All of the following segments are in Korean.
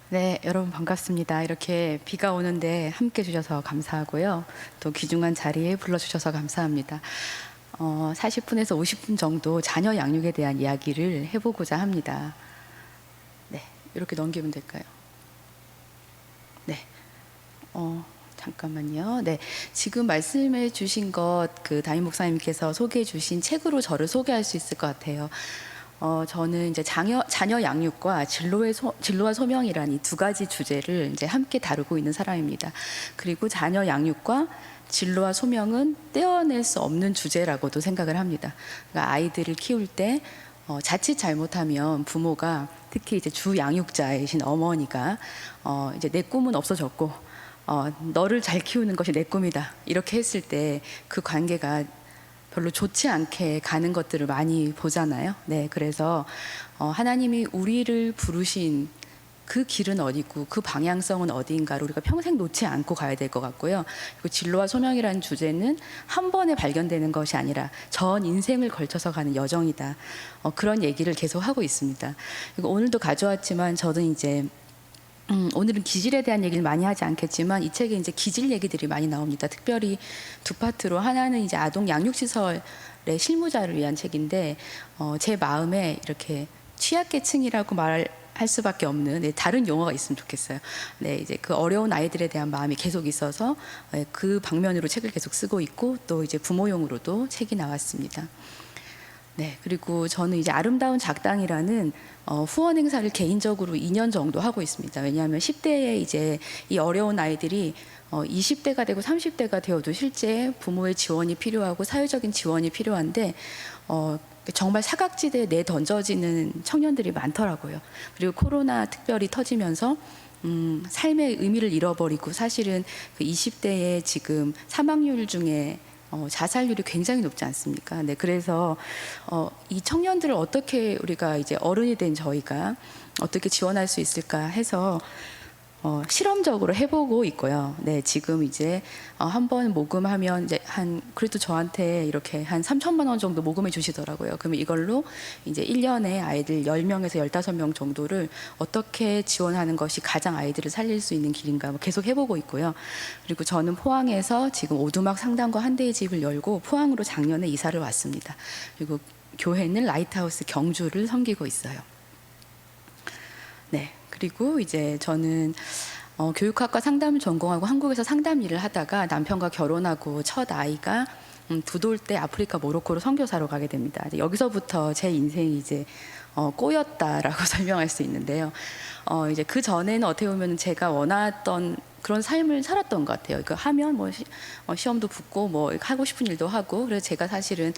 네, 여러분 반갑습니다. 이렇게 비가 오는데 함께 해주셔서 감사하고요. 또 귀중한 자리에 불러주셔서 감사합니다. 40분에서 50분 정도 자녀 양육에 대한 이야기를 해보고자 합니다. 네, 이렇게 넘기면 될까요? 네. 잠깐만요. 네. 지금 말씀해 주신 것, 담임 목사님께서 소개해 주신 책으로 저를 소개할 수 있을 것 같아요. 저는 이제 자녀 양육과 진로와 소명이라는 이 두 가지 주제를 이제 함께 다루고 있는 사람입니다. 그리고 자녀 양육과 진로와 소명은 떼어낼 수 없는 주제라고도 생각을 합니다. 그러니까 아이들을 키울 때 자칫 잘못하면 부모가, 특히 이제 주 양육자이신 어머니가 이제 내 꿈은 없어졌고 너를 잘 키우는 것이 내 꿈이다, 이렇게 했을 때 그 관계가 별로 좋지 않게 가는 것들을 많이 보잖아요. 네, 그래서 하나님이 우리를 부르신 그 길은 어디고 그 방향성은 어디인가를 우리가 평생 놓지 않고 가야 될 것 같고요. 그리고 진로와 소명이라는 주제는 한 번에 발견되는 것이 아니라 전 인생을 걸쳐서 가는 여정이다. 그런 얘기를 계속 하고 있습니다. 그리고 오늘도 가져왔지만 저는 이제 오늘은 기질에 대한 얘기를 많이 하지 않겠지만 이 책에 이제 기질 얘기들이 많이 나옵니다. 특별히 두 파트로, 하나는 이제 아동 양육시설의 실무자를 위한 책인데 제 마음에 이렇게 취약계층이라고 말할 수밖에 없는 다른 용어가 있으면 좋겠어요. 네, 이제 그 어려운 아이들에 대한 마음이 계속 있어서 그 방면으로 책을 계속 쓰고 있고, 또 이제 부모용으로도 책이 나왔습니다. 네, 그리고 저는 이제 아름다운 작당이라는 후원 행사를 개인적으로 2년 정도 하고 있습니다. 왜냐하면 10대에 이제 이 어려운 아이들이 20대가 되고 30대가 되어도 실제 부모의 지원이 필요하고 사회적인 지원이 필요한데 정말 사각지대에 내던져지는 청년들이 많더라고요. 그리고 코로나 특별히 터지면서 삶의 의미를 잃어버리고, 사실은 그 20대에 지금 사망률 중에 자살률이 굉장히 높지 않습니까? 네, 그래서 이 청년들을 어떻게 우리가 이제 어른이 된 저희가 어떻게 지원할 수 있을까 해서 실험적으로 해보고 있고요. 네, 지금 이제 한번 모금하면 이제 그래도 저한테 이렇게 한 3천만 원 정도 모금해 주시더라고요. 그러면 이걸로 이제 1년에 아이들 10명에서 15명 정도를 어떻게 지원하는 것이 가장 아이들을 살릴 수 있는 길인가 계속 해보고 있고요. 그리고 저는 포항에서 지금 오두막 상담과 한대의 집을 열고 포항으로 작년에 이사를 왔습니다. 그리고 교회는 라이트하우스 경주를 섬기고 있어요. 네. 그리고 이제 저는 교육학과 상담을 전공하고 한국에서 상담 일을 하다가 남편과 결혼하고 첫 아이가 두 돌 때 아프리카 모로코로 선교사로 가게 됩니다. 여기서부터 제 인생이 이제 꼬였다라고 설명할 수 있는데요. 이제 그 전에는 어떻게 보면 제가 원했던 그런 삶을 살았던 것 같아요. 이거 하면 시험도 붙고 하고 싶은 일도 하고, 그래서 제가 사실은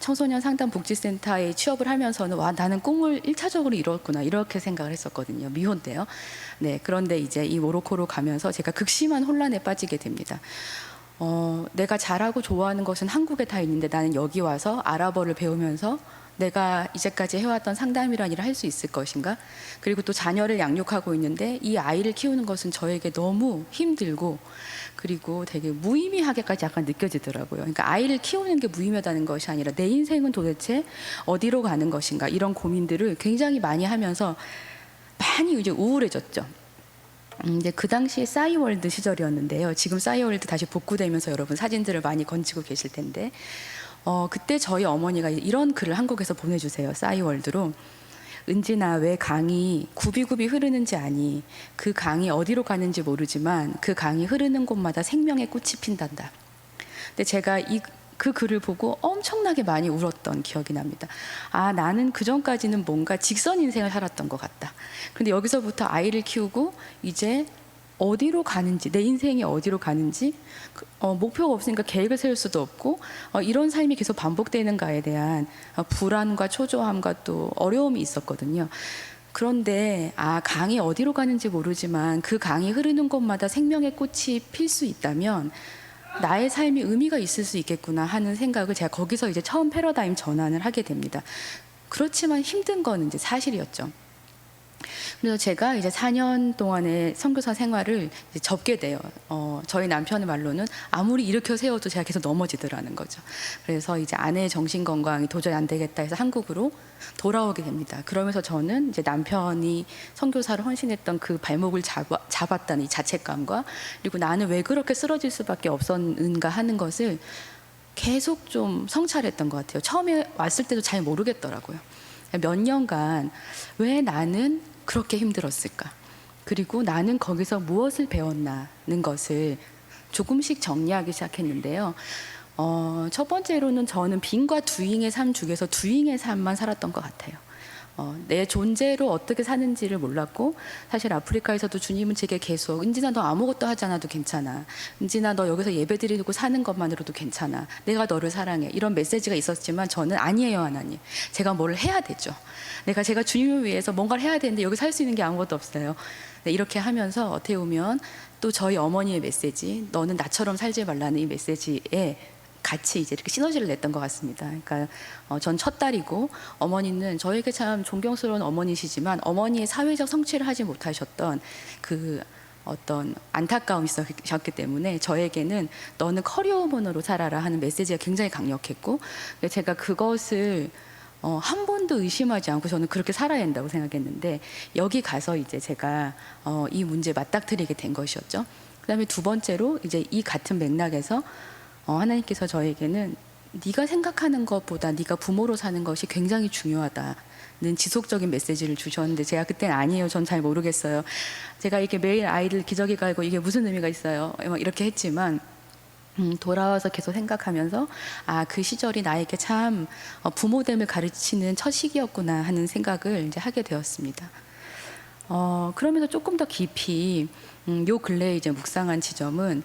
청소년 상담 복지센터에 취업을 하면서는 나는 꿈을 1차적으로 이뤘구나, 이렇게 생각을 했었거든요. 미혼 때요. 네, 그런데 이제 이 모로코로 가면서 제가 극심한 혼란에 빠지게 됩니다. 내가 잘하고 좋아하는 것은 한국에 다 있는데 나는 여기 와서 아랍어를 배우면서 내가 이제까지 해왔던 상담이란 일을 할 수 있을 것인가? 그리고 또 자녀를 양육하고 있는데 이 아이를 키우는 것은 저에게 너무 힘들고, 그리고 되게 무의미하게까지 약간 느껴지더라고요. 그러니까 아이를 키우는 게 무의미하다는 것이 아니라 내 인생은 도대체 어디로 가는 것인가, 이런 고민들을 굉장히 많이 하면서 많이 이제 우울해졌죠. 이제 그 당시에 싸이월드 시절이었는데요. 지금 싸이월드 다시 복구되면서 여러분 사진들을 많이 건지고 계실 텐데, 그때 저희 어머니가 이런 글을 한국에서 보내주세요. 싸이월드로. 은진아, 왜 강이 굽이굽이 흐르는지 아니? 그 강이 어디로 가는지 모르지만 그 강이 흐르는 곳마다 생명의 꽃이 핀단다. 근데 제가 그 글을 보고 엄청나게 많이 울었던 기억이 납니다. 나는 그 전까지는 뭔가 직선 인생을 살았던 것 같다. 근데 여기서부터 아이를 키우고 이제 어디로 가는지, 내 인생이 어디로 가는지 목표가 없으니까 계획을 세울 수도 없고, 이런 삶이 계속 반복되는가에 대한 불안과 초조함과 또 어려움이 있었거든요. 그런데 강이 어디로 가는지 모르지만 그 강이 흐르는 곳마다 생명의 꽃이 필 수 있다면 나의 삶이 의미가 있을 수 있겠구나 하는 생각을 제가 거기서 이제 처음 패러다임 전환을 하게 됩니다. 그렇지만 힘든 건 이제 사실이었죠. 그래서 제가 이제 4년 동안의 선교사 생활을 이제 접게 돼요. 저희 남편의 말로는 아무리 일으켜 세워도 제가 계속 넘어지더라는 거죠. 그래서 이제 아내의 정신 건강이 도저히 안 되겠다 해서 한국으로 돌아오게 됩니다. 그러면서 저는 이제 남편이 선교사를 헌신했던 그 발목을 잡았다는 이 자책감과, 그리고 나는 왜 그렇게 쓰러질 수밖에 없었는가 하는 것을 계속 좀 성찰했던 것 같아요. 처음에 왔을 때도 잘 모르겠더라고요. 몇 년간 왜 나는 그렇게 힘들었을까? 그리고 나는 거기서 무엇을 배웠나는 것을 조금씩 정리하기 시작했는데요. 첫 번째로는 저는 빈과 두잉의 삶 중에서 두잉의 삶만 살았던 것 같아요. 내 존재로 어떻게 사는지를 몰랐고, 사실 아프리카에서도 주님은 제게 계속 은진아 너 아무것도 하지 않아도 괜찮아, 은진아 너 여기서 예배드리고 사는 것만으로도 괜찮아, 내가 너를 사랑해, 이런 메시지가 있었지만 저는 아니에요 하나님, 제가 뭘 해야 되죠, 제가 주님을 위해서 뭔가를 해야 되는데 여기 살 수 있는 게 아무것도 없어요. 네, 이렇게 하면서 어떻게 보면 또 저희 어머니의 메시지, 너는 나처럼 살지 말라는 이 메시지에 같이 이제 이렇게 시너지를 냈던 것 같습니다. 그러니까 전 첫 딸이고, 어머니는 저에게 참 존경스러운 어머니시지만 어머니의 사회적 성취를 하지 못하셨던 그 어떤 안타까움이 있었기 때문에 저에게는 너는 커리어우먼으로 살아라 하는 메시지가 굉장히 강력했고, 제가 그것을 한 번도 의심하지 않고 저는 그렇게 살아야 한다고 생각했는데, 여기 가서 이제 제가 이 문제에 맞닥뜨리게 된 것이었죠. 그다음에 두 번째로 이제 이 같은 맥락에서 하나님께서 저에게는 네가 생각하는 것보다 네가 부모로 사는 것이 굉장히 중요하다는 지속적인 메시지를 주셨는데, 제가 그때는 아니에요, 전 잘 모르겠어요, 제가 이렇게 매일 아이들 기저귀 갈고 이게 무슨 의미가 있어요 이렇게 했지만, 돌아와서 계속 생각하면서 그 시절이 나에게 참 부모됨을 가르치는 첫 시기였구나 하는 생각을 이제 하게 되었습니다. 그러면서 조금 더 깊이 요 근래에 이제 묵상한 지점은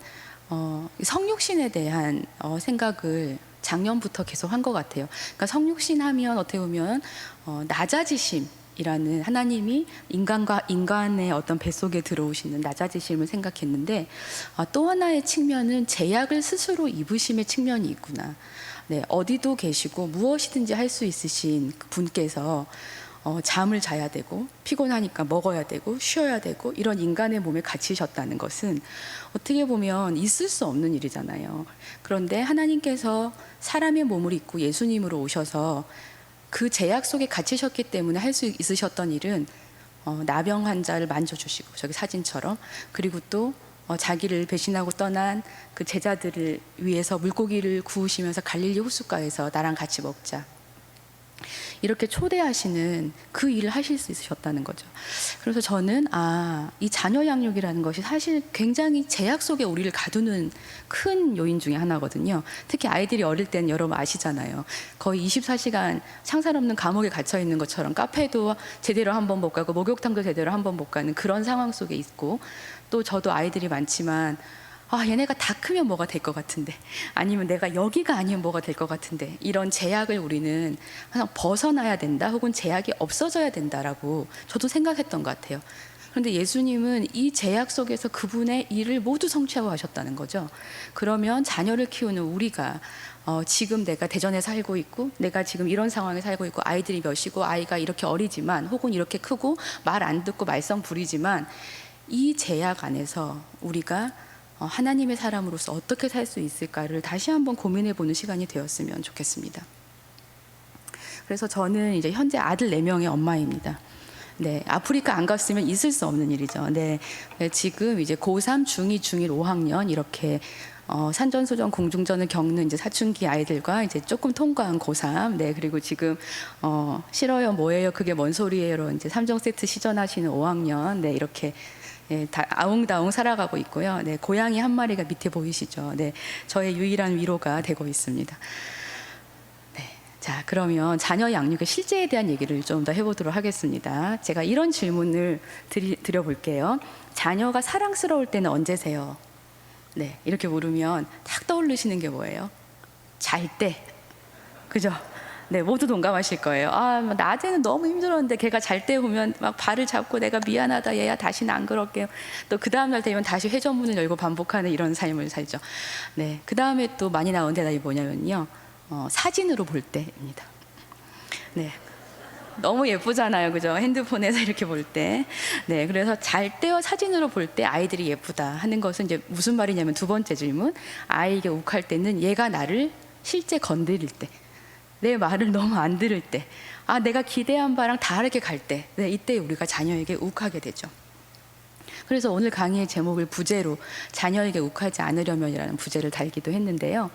성육신에 대한 생각을 작년부터 계속 한 것 같아요. 그러니까 성육신 하면 어떻게 보면 낮아지심이라는, 하나님이 인간과 인간의 어떤 뱃속에 들어오시는 낮아지심을 생각했는데, 또 하나의 측면은 제약을 스스로 입으심의 측면이 있구나. 네, 어디도 계시고 무엇이든지 할 수 있으신 분께서 잠을 자야 되고 피곤하니까 먹어야 되고 쉬어야 되고 이런 인간의 몸에 갇히셨다는 것은 어떻게 보면 있을 수 없는 일이잖아요. 그런데 하나님께서 사람의 몸을 입고 예수님으로 오셔서 그 제약 속에 갇히셨기 때문에 할 수 있으셨던 일은 나병 환자를 만져주시고, 저기 사진처럼, 그리고 또 자기를 배신하고 떠난 그 제자들을 위해서 물고기를 구우시면서 갈릴리 호숫가에서 나랑 같이 먹자, 이렇게 초대하시는 그 일을 하실 수 있으셨다는 거죠. 그래서 저는 이 자녀 양육이라는 것이 사실 굉장히 제약 속에 우리를 가두는 큰 요인 중에 하나거든요. 특히 아이들이 어릴 때는 여러분 아시잖아요. 거의 24시간 상살 없는 감옥에 갇혀 있는 것처럼 카페도 제대로 한번 못 가고 목욕탕도 제대로 한번 못 가는 그런 상황 속에 있고, 또 저도 아이들이 많지만 얘네가 다 크면 뭐가 될 것 같은데, 아니면 내가 여기가 아니면 뭐가 될 것 같은데, 이런 제약을 우리는 항상 벗어나야 된다, 혹은 제약이 없어져야 된다라고 저도 생각했던 것 같아요. 그런데 예수님은 이 제약 속에서 그분의 일을 모두 성취하고 가셨다는 거죠. 그러면 자녀를 키우는 우리가 지금 내가 대전에 살고 있고, 내가 지금 이런 상황에 살고 있고, 아이들이 몇이고, 아이가 이렇게 어리지만 혹은 이렇게 크고 말 안 듣고 말썽 부리지만, 이 제약 안에서 우리가 하나님의 사람으로서 어떻게 살 수 있을까를 다시 한번 고민해 보는 시간이 되었으면 좋겠습니다. 그래서 저는 이제 현재 아들 4명의 엄마입니다. 네, 아프리카 안 갔으면 있을 수 없는 일이죠. 네, 지금 이제 고3, 중2, 중1, 5학년 이렇게 산전수전 공중전을 겪는 이제 사춘기 아이들과 이제 조금 통과한 고3, 네, 그리고 지금 싫어요, 뭐예요, 그게 뭔 소리예요로 이제 3종 세트 시전하시는 5학년, 네, 이렇게 다 아웅다웅 살아가고 있고요. 네, 고양이 한 마리가 밑에 보이시죠? 네, 저의 유일한 위로가 되고 있습니다. 네, 자, 그러면 자녀 양육의 실제에 대한 얘기를 좀 더 해보도록 하겠습니다. 제가 이런 질문을 드려볼게요. 자녀가 사랑스러울 때는 언제세요? 네, 이렇게 물으면 딱 떠오르시는 게 뭐예요? 잘 때, 그죠? 네, 모두 동감하실 거예요. 낮에는 너무 힘들었는데 걔가 잘 때 보면 막 발을 잡고 내가 미안하다 얘야 다시는 안 그럴게요. 또 그 다음날 되면 다시 회전문을 열고 반복하는 이런 삶을 살죠. 네, 그 다음에 또 많이 나온 대답이 뭐냐면요, 사진으로 볼 때입니다. 네, 너무 예쁘잖아요. 그죠? 핸드폰에서 이렇게 볼 때. 네. 그래서 잘 때와 사진으로 볼 때 아이들이 예쁘다 하는 것은 이제 무슨 말이냐면 두 번째 질문. 아이에게 욱할 때는 얘가 나를 실제 건드릴 때. 내 말을 너무 안 들을 때. 아, 내가 기대한 바랑 다르게 갈 때. 네, 이때 우리가 자녀에게 욱하게 되죠. 그래서 오늘 강의의 제목을 부제로 자녀에게 욱하지 않으려면이라는 부제를 달기도 했는데요.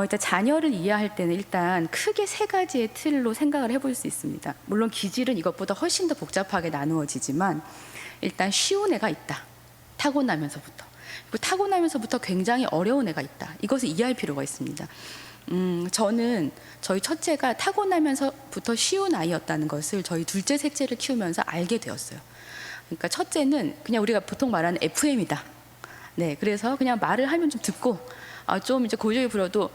일단 자녀를 이해할 때는 일단 크게 세 가지의 틀로 생각을 해볼 수 있습니다. 물론 기질은 이것보다 훨씬 더 복잡하게 나누어지지만 일단 쉬운 애가 있다. 타고나면서부터. 그리고 타고나면서부터 굉장히 어려운 애가 있다. 이것을 이해할 필요가 있습니다. 저는 저희 첫째가 타고나면서부터 쉬운 아이였다는 것을 저희 둘째, 셋째를 키우면서 알게 되었어요. 그러니까 첫째는 그냥 우리가 보통 말하는 FM이다. 네, 그래서 그냥 말을 하면 좀 듣고, 좀 이제 고집이 부려도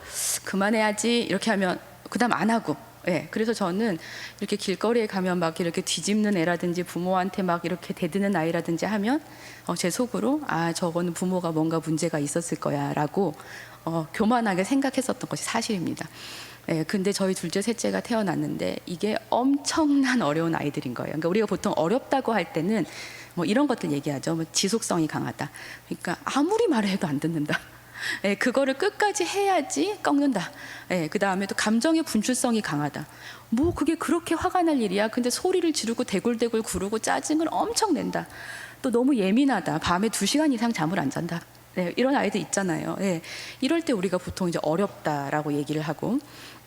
그만해야지 이렇게 하면 그다음 안 하고. 네, 그래서 저는 이렇게 길거리에 가면 막 이렇게 뒤집는 애라든지 부모한테 막 이렇게 대드는 아이라든지 하면 제 속으로 저거는 부모가 뭔가 문제가 있었을 거야라고 교만하게 생각했었던 것이 사실입니다. 네, 근데 저희 둘째, 셋째가 태어났는데 이게 엄청난 어려운 아이들인 거예요. 그러니까 우리가 보통 어렵다고 할 때는 뭐 이런 것들 얘기하죠. 뭐 지속성이 강하다. 그러니까 아무리 말해도 안 듣는다. 예, 그거를 끝까지 해야지 꺾는다. 예, 그 다음에 또 감정의 분출성이 강하다. 뭐 그게 그렇게 화가 날 일이야. 근데 소리를 지르고 대굴대굴 구르고 짜증을 엄청 낸다. 또 너무 예민하다. 밤에 2시간 이상 잠을 안 잔다. 네, 이런 아이들 있잖아요. 예, 이럴 때 우리가 보통 이제 어렵다라고 얘기를 하고,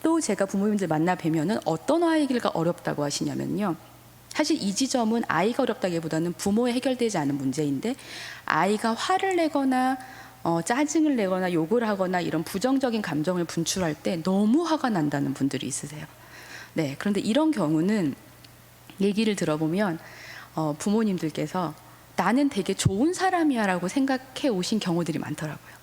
또 제가 부모님들 만나 뵈면은 어떤 아이가 어렵다고 하시냐면요. 사실 이 지점은 아이가 어렵다기보다는 부모에 해결되지 않은 문제인데, 아이가 화를 내거나 짜증을 내거나 욕을 하거나 이런 부정적인 감정을 분출할 때 너무 화가 난다는 분들이 있으세요. 네, 그런데 이런 경우는 얘기를 들어보면 부모님들께서 나는 되게 좋은 사람이야 라고 생각해 오신 경우들이 많더라고요.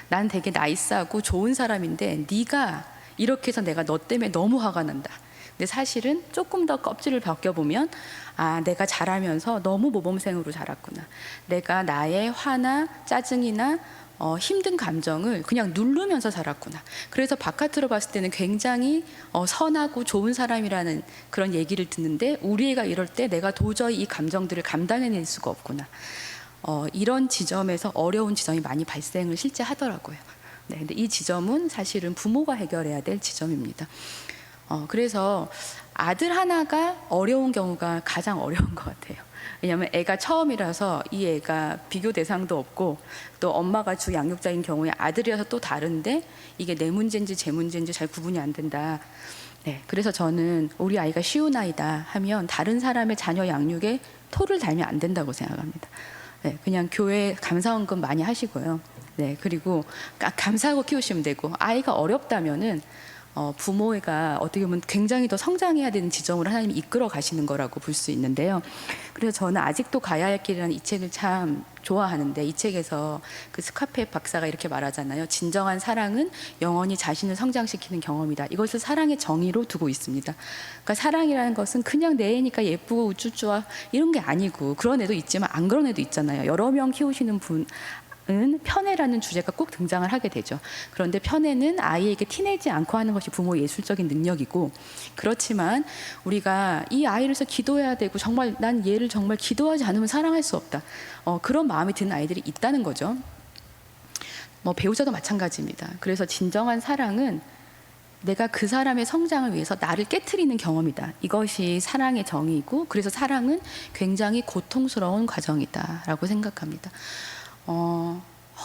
난 되게 나이스하고 좋은 사람인데 네가 이렇게 해서 내가 너 때문에 너무 화가 난다. 근데 사실은 조금 더 껍질을 벗겨보면 내가 자라면서 너무 모범생으로 자랐구나. 내가 나의 화나 짜증이나 힘든 감정을 그냥 누르면서 살았구나. 그래서 바깥으로 봤을 때는 굉장히 선하고 좋은 사람이라는 그런 얘기를 듣는데 우리 애가 이럴 때 내가 도저히 이 감정들을 감당해낼 수가 없구나. 이런 지점에서 어려운 지점이 많이 발생을 실제 하더라고요. 네, 근데 이 지점은 사실은 부모가 해결해야 될 지점입니다. 그래서 아들 하나가 어려운 경우가 가장 어려운 것 같아요. 왜냐하면 애가 처음이라서 이 애가 비교 대상도 없고 또 엄마가 주 양육자인 경우에 아들이라서 또 다른데 이게 내 문제인지 제 문제인지 잘 구분이 안 된다. 네, 그래서 저는 우리 아이가 쉬운 아이다 하면 다른 사람의 자녀 양육에 토를 달면 안 된다고 생각합니다. 네, 그냥 교회 감사원금 많이 하시고요. 네, 그리고 감사하고 키우시면 되고, 아이가 어렵다면은 부모가 어떻게 보면 굉장히 더 성장해야 되는 지점으로 하나님이 이끌어 가시는 거라고 볼 수 있는데요. 그래서 저는 아직도 가야 할 길이라는 이 책을 참 좋아하는데, 이 책에서 그 스카페 박사가 이렇게 말하잖아요. 진정한 사랑은 영원히 자신을 성장시키는 경험이다. 이것을 사랑의 정의로 두고 있습니다. 그러니까 사랑이라는 것은 그냥 내 애니까 예쁘고 우쭈쭈와 이런 게 아니고, 그런 애도 있지만 안 그런 애도 있잖아요. 여러 명 키우시는 분 편애라는 주제가 꼭 등장을 하게 되죠. 그런데 편애는 아이에게 티내지 않고 하는 것이 부모의 예술적인 능력이고, 그렇지만 우리가 이 아이를 위해서 기도해야 되고 정말 난 얘를 정말 기도하지 않으면 사랑할 수 없다. 그런 마음이 드는 아이들이 있다는 거죠. 뭐 배우자도 마찬가지입니다. 그래서 진정한 사랑은 내가 그 사람의 성장을 위해서 나를 깨트리는 경험이다. 이것이 사랑의 정의이고, 그래서 사랑은 굉장히 고통스러운 과정이다라고 생각합니다.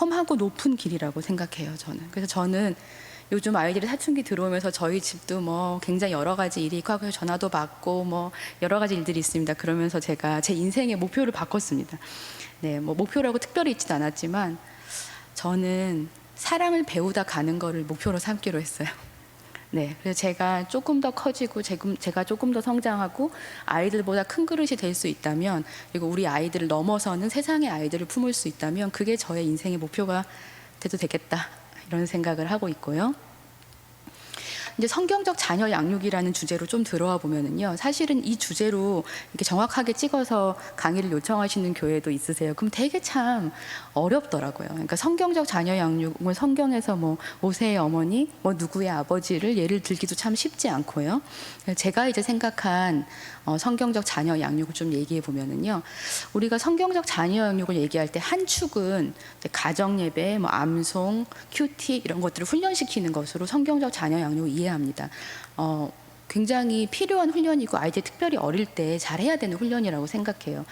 험하고 높은 길이라고 생각해요, 저는. 그래서 저는 요즘 아이들이 사춘기 들어오면서 저희 집도 뭐 굉장히 여러 가지 일이 있고 하고 전화도 받고 뭐 여러 가지 일들이 있습니다. 그러면서 제가 제 인생의 목표를 바꿨습니다. 네, 뭐 목표라고 특별히 있지도 않았지만 저는 사랑을 배우다 가는 거를 목표로 삼기로 했어요. 네, 그래서 제가 조금 더 커지고 제가 조금 더 성장하고 아이들보다 큰 그릇이 될 수 있다면, 그리고 우리 아이들을 넘어서는 세상의 아이들을 품을 수 있다면 그게 저의 인생의 목표가 돼도 되겠다, 이런 생각을 하고 있고요. 이제 성경적 자녀 양육이라는 주제로 좀 들어와 보면은요, 사실은 이 주제로 이렇게 정확하게 찍어서 강의를 요청하시는 교회도 있으세요. 그럼 되게 참 어렵더라고요. 그러니까 성경적 자녀 양육은 성경에서 뭐 모세의 어머니, 뭐 누구의 아버지를 예를 들기도 참 쉽지 않고요. 제가 이제 생각한 성경적 자녀 양육을 좀 얘기해 보면은요, 우리가 성경적 자녀 양육을 얘기할 때 한 축은 가정 예배, 뭐 암송, 큐티 이런 것들을 훈련시키는 것으로 성경적 자녀 양육을 이해합니다. 굉장히 필요한 훈련이고 아이들이 특별히 어릴 때 잘해야 되는 훈련이라고 생각해요.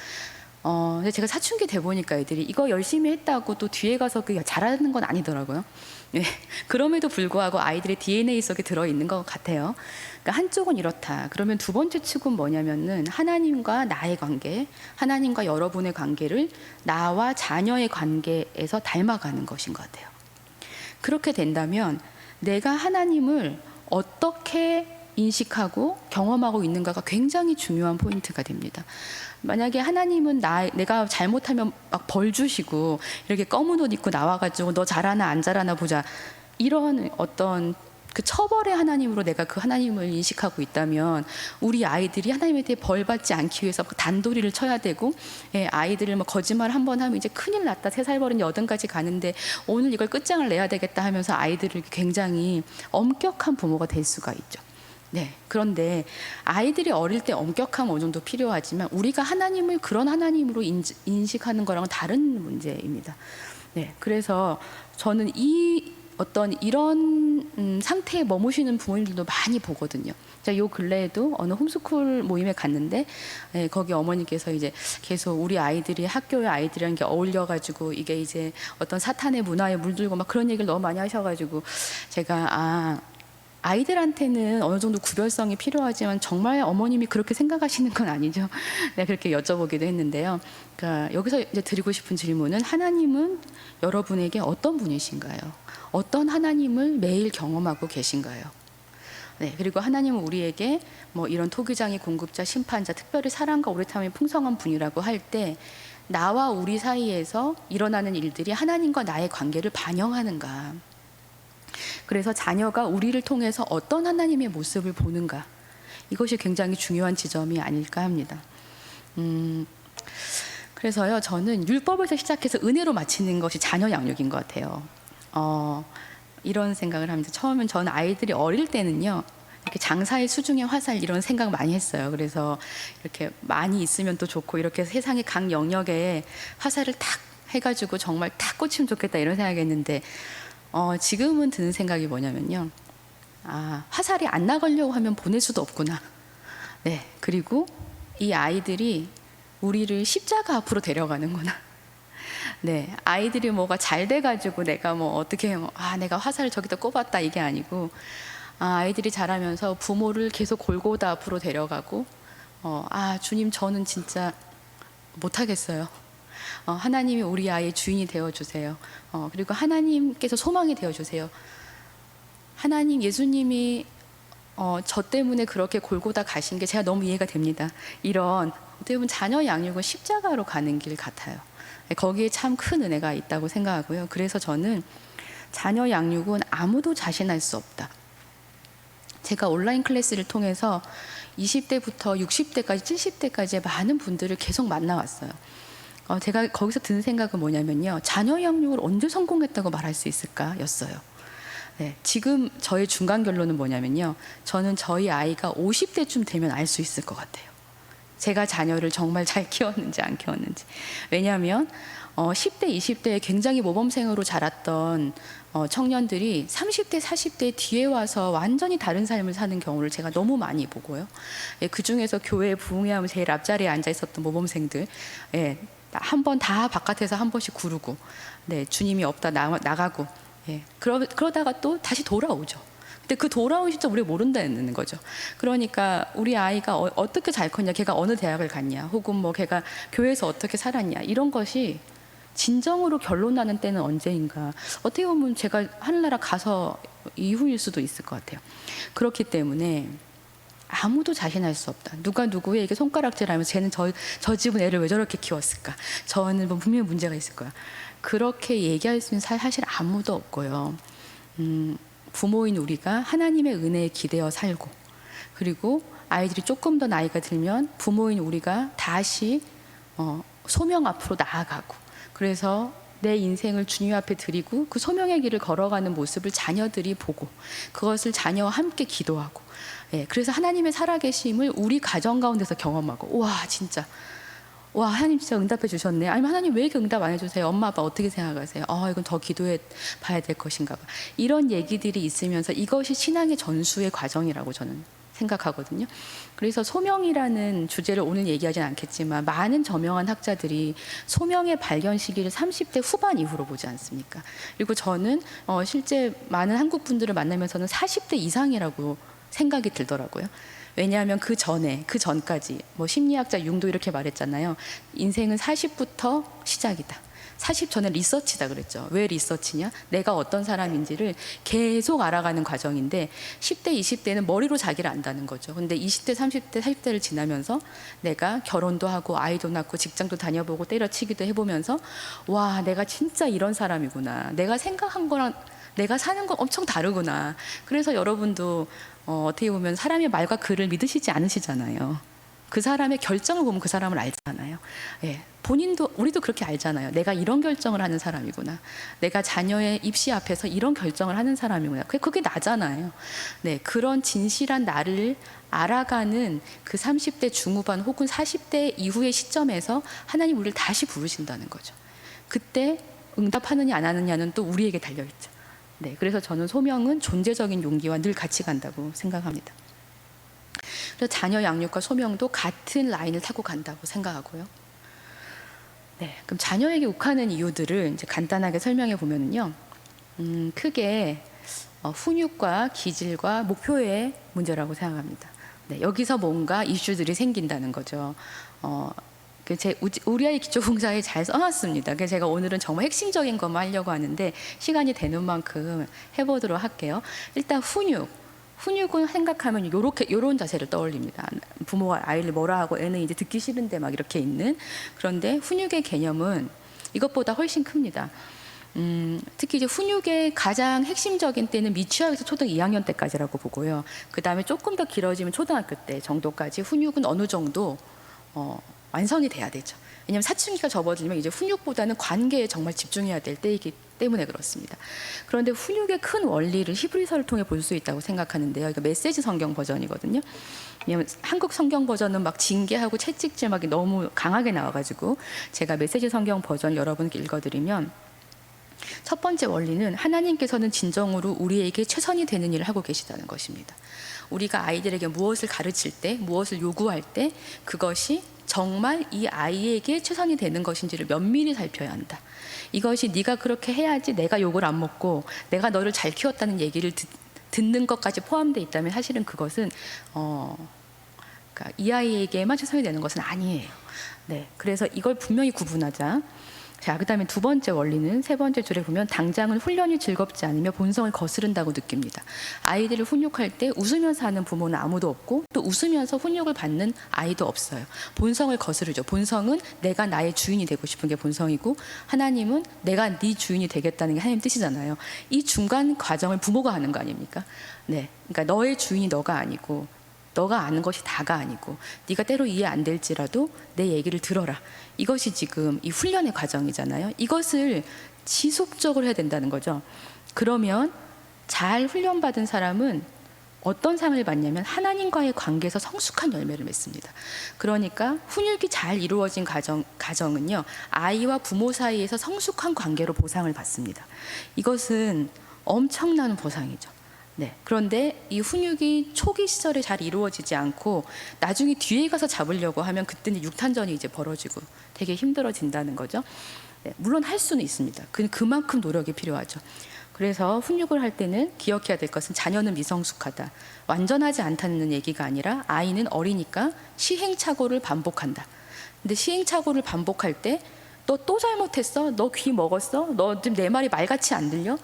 근데 제가 사춘기 돼 보니까 애들이 이거 열심히 했다고 또 뒤에 가서 그 잘하는 건 아니더라고요. 네, 그럼에도 불구하고 아이들의 DNA 속에 들어있는 것 같아요. 그러니까 한쪽은 이렇다. 그러면 두 번째 축은 뭐냐면은 하나님과 나의 관계, 하나님과 여러분의 관계를 나와 자녀의 관계에서 닮아가는 것인 것 같아요. 그렇게 된다면 내가 하나님을 어떻게 인식하고 경험하고 있는가가 굉장히 중요한 포인트가 됩니다. 만약에 하나님은 내가 잘못하면 막 벌 주시고 이렇게 검은 옷 입고 나와가지고 너 잘하나 안 잘하나 보자, 이런 어떤 그 처벌의 하나님으로 내가 그 하나님을 인식하고 있다면 우리 아이들이 하나님에 대해 벌 받지 않기 위해서 단도리를 쳐야 되고, 아이들을 뭐 거짓말 한 번 하면 이제 큰일 났다, 3살 버린 80까지 가는데 오늘 이걸 끝장을 내야 되겠다 하면서 아이들을 굉장히 엄격한 부모가 될 수가 있죠. 네, 그런데 아이들이 어릴 때 엄격함 어느 정도 필요하지만 우리가 하나님을 그런 하나님으로 인식하는 거랑은 다른 문제입니다. 네, 그래서 저는 어떤 이런 상태에 머무시는 부모님들도 많이 보거든요. 자, 요 근래에도 어느 홈스쿨 모임에 갔는데, 거기 어머니께서 이제 계속 우리 아이들이 학교의 아이들이랑 게 어울려가지고 이게 이제 어떤 사탄의 문화에 물들고 막 그런 얘기를 너무 많이 하셔가지고 제가 아이들한테는 어느 정도 구별성이 필요하지만 정말 어머님이 그렇게 생각하시는 건 아니죠. 네, 그렇게 여쭤보기도 했는데요. 그러니까 여기서 이제 드리고 싶은 질문은, 하나님은 여러분에게 어떤 분이신가요? 어떤 하나님을 매일 경험하고 계신가요? 네, 그리고 하나님은 우리에게 뭐 이런 토기장의 공급자, 심판자, 특별히 사랑과 오래탐이 풍성한 분이라고 할 때 나와 우리 사이에서 일어나는 일들이 하나님과 나의 관계를 반영하는가? 그래서 자녀가 우리를 통해서 어떤 하나님의 모습을 보는가, 이것이 굉장히 중요한 지점이 아닐까 합니다. 그래서요, 저는 율법에서 시작해서 은혜로 마치는 것이 자녀 양육인 것 같아요. 이런 생각을 합니다. 처음엔 저는 아이들이 어릴 때는요, 이렇게 장사의 수중의 화살 이런 생각 많이 했어요. 그래서 이렇게 많이 있으면 또 좋고, 이렇게 세상의 각 영역에 화살을 탁 해가지고 정말 탁 꽂히면 좋겠다 이런 생각했는데, 지금은 드는 생각이 뭐냐면요, 화살이 안 나가려고 하면 보낼 수도 없구나. 네, 그리고 이 아이들이 우리를 십자가 앞으로 데려가는구나. 네, 아이들이 뭐가 잘 돼가지고 내가 뭐 어떻게 내가 화살을 저기다 꼽았다 이게 아니고, 아이들이 자라면서 부모를 계속 골고다 앞으로 데려가고, 주님 저는 진짜 못하겠어요. 하나님이 우리 아이의 주인이 되어주세요. 그리고 하나님께서 소망이 되어주세요. 하나님, 예수님이 저 때문에 그렇게 골고다 가신 게 제가 너무 이해가 됩니다. 이런 어떻게 보면 자녀 양육은 십자가로 가는 길 같아요. 거기에 참 큰 은혜가 있다고 생각하고요. 그래서 저는 자녀 양육은 아무도 자신할 수 없다. 제가 온라인 클래스를 통해서 20대부터 60대까지 70대까지의 많은 분들을 계속 만나왔어요. 제가 거기서 드는 생각은 뭐냐면요, 자녀 양육을 언제 성공했다고 말할 수 있을까 였어요. 네, 지금 저의 중간 결론은 뭐냐면요, 저는 저희 아이가 50대쯤 되면 알 수 있을 것 같아요. 제가 자녀를 정말 잘 키웠는지 안 키웠는지. 왜냐하면 10대, 20대에 굉장히 모범생으로 자랐던 청년들이 30대, 40대 뒤에 와서 완전히 다른 삶을 사는 경우를 제가 너무 많이 보고요. 그 중에서 교회 부흥회하면 제일 앞자리에 앉아 있었던 모범생들, 한 번 다 바깥에서 한 번씩 구르고, 네, 주님이 없다 나가고, 그러다가 또 다시 돌아오죠. 근데 그 돌아온 시점 우리가 모른다는 거죠. 그러니까 우리 아이가 어떻게 잘 컸냐, 걔가 어느 대학을 갔냐, 혹은 뭐 걔가 교회에서 어떻게 살았냐, 이런 것이 진정으로 결론나는 때는 언제인가. 어떻게 보면 제가 하늘나라 가서 이후일 수도 있을 것 같아요. 그렇기 때문에 아무도 자신할 수 없다. 누가 누구에게 손가락질하면서 쟤는 저 집은 애를 왜 저렇게 키웠을까, 저는 뭐 분명히 문제가 있을 거야, 그렇게 얘기할 수 있는 사실 아무도 없고요. 부모인 우리가 하나님의 은혜에 기대어 살고, 그리고 아이들이 조금 더 나이가 들면 부모인 우리가 다시 소명 앞으로 나아가고, 그래서 내 인생을 주님 앞에 드리고 그 소명의 길을 걸어가는 모습을 자녀들이 보고 그것을 자녀와 함께 기도하고, 그래서 하나님의 살아계심을 우리 가정 가운데서 경험하고, 와 진짜, 와 하나님 진짜 응답해 주셨네. 아니면 하나님 왜 이렇게 응답 안 해주세요? 엄마 아빠 어떻게 생각하세요? 이건 더 기도해 봐야 될 것인가 봐. 이런 얘기들이 있으면서 이것이 신앙의 전수의 과정이라고 저는 생각하거든요. 그래서 소명이라는 주제를 오늘 얘기하진 않겠지만, 많은 저명한 학자들이 소명의 발견 시기를 30대 후반 이후로 보지 않습니까? 그리고 저는 실제 많은 한국 분들을 만나면서는 40대 이상이라고 생각이 들더라고요. 왜냐하면 그 전까지 심리학자 융도 이렇게 말했잖아요. 인생은 40부터 시작이다. 40 전에 리서치다 그랬죠. 왜 리서치냐? 내가 어떤 사람인지를 계속 알아가는 과정인데, 10대, 20대는 머리로 자기를 안다는 거죠. 근데 20대, 30대, 40대를 지나면서 내가 결혼도 하고 아이도 낳고 직장도 다녀보고 때려치기도 해보면서, 와 내가 진짜 이런 사람이구나. 내가 생각한 거랑 내가 사는 건 엄청 다르구나. 그래서 여러분도 어떻게 보면 사람의 말과 글을 믿으시지 않으시잖아요. 그 사람의 결정을 보면 그 사람을 알잖아요. 우리도 그렇게 알잖아요. 내가 이런 결정을 하는 사람이구나. 내가 자녀의 입시 앞에서 이런 결정을 하는 사람이구나. 그게 나잖아요. 그런 진실한 나를 알아가는 그 30대 중후반 혹은 40대 이후의 시점에서 하나님 우리를 다시 부르신다는 거죠. 그때 응답하느냐 안 하느냐는 또 우리에게 달려있죠. 그래서 저는 소명은 존재적인 용기와 늘 같이 간다고 생각합니다. 그래서 자녀 양육과 소명도 같은 라인을 타고 간다고 생각하고요. 그럼 자녀에게 욱하는 이유들을 이제 간단하게 설명해 보면요, 크게 훈육과 기질과 목표의 문제라고 생각합니다. 여기서 뭔가 이슈들이 생긴다는 거죠. 우리 아이 기초봉사에 잘 써놨습니다. 그래서 제가 오늘은 정말 핵심적인 것만 하려고 하는데 시간이 되는 만큼 해보도록 할게요. 일단 훈육은 생각하면 요런 자세를 떠올립니다. 부모가 아이를 뭐라 하고 애는 이제 듣기 싫은데 막 이렇게 있는. 그런데 훈육의 개념은 이것보다 훨씬 큽니다. 특히 이제 훈육의 가장 핵심적인 때는 미취학에서 초등 2학년 때까지라고 보고요. 그 다음에 조금 더 길어지면 초등학교 때 정도까지 훈육은 어느 정도 완성이 돼야 되죠. 왜냐하면 사춘기가 접어들면 이제 훈육보다는 관계에 정말 집중해야 될 때이기 때문에 그렇습니다. 그런데 훈육의 큰 원리를 히브리서를 통해 볼 수 있다고 생각하는데요. 이거 메시지 성경 버전이거든요. 왜냐하면 한국 성경 버전은 막 징계하고 채찍질 막 너무 강하게 나와가지고 제가 메시지 성경 버전 여러분께 읽어드리면, 첫 번째 원리는 하나님께서는 진정으로 우리에게 최선이 되는 일을 하고 계시다는 것입니다. 우리가 아이들에게 무엇을 가르칠 때, 무엇을 요구할 때 그것이 정말 이 아이에게 최선이 되는 것인지를 면밀히 살펴야 한다. 이것이 네가 그렇게 해야지 내가 욕을 안 먹고 내가 너를 잘 키웠다는 얘기를 듣는 것까지 포함되어 있다면 사실은 그것은 그러니까 이 아이에게만 최선이 되는 것은 아니에요. 그래서 이걸 분명히 구분하자. 자, 그 다음에 두 번째 원리는 세 번째 줄에 보면, 당장은 훈련이 즐겁지 않으며 본성을 거스른다고 느낍니다. 아이들을 훈육할 때 웃으면서 하는 부모는 아무도 없고, 또 웃으면서 훈육을 받는 아이도 없어요. 본성을 거스르죠. 본성은 내가 나의 주인이 되고 싶은 게 본성이고, 하나님은 내가 네 주인이 되겠다는 게 하나님 뜻이잖아요. 이 중간 과정을 부모가 하는 거 아닙니까? 그러니까 너의 주인이 너가 아니고, 너가 아는 것이 다가 아니고, 네가 때로 이해 안 될지라도 내 얘기를 들어라. 이것이 지금 이 훈련의 과정이잖아요. 이것을 지속적으로 해야 된다는 거죠. 그러면 잘 훈련받은 사람은 어떤 상을 받냐면 하나님과의 관계에서 성숙한 열매를 맺습니다. 그러니까 훈육이 잘 이루어진 가정은요, 아이와 부모 사이에서 성숙한 관계로 보상을 받습니다. 이것은 엄청난 보상이죠. 그런데 이 훈육이 초기 시절에 잘 이루어지지 않고 나중에 뒤에 가서 잡으려고 하면 그때는 육탄전이 이제 벌어지고 되게 힘들어진다는 거죠. 물론 할 수는 있습니다. 그만큼 노력이 필요하죠. 그래서 훈육을 할 때는 기억해야 될 것은, 자녀는 미성숙하다, 완전하지 않다는 얘기가 아니라 아이는 어리니까 시행착오를 반복한다. 근데 시행착오를 반복할 때 너 또 잘못했어? 너 귀 먹었어? 너 지금 내 말이 말같이 안 들려?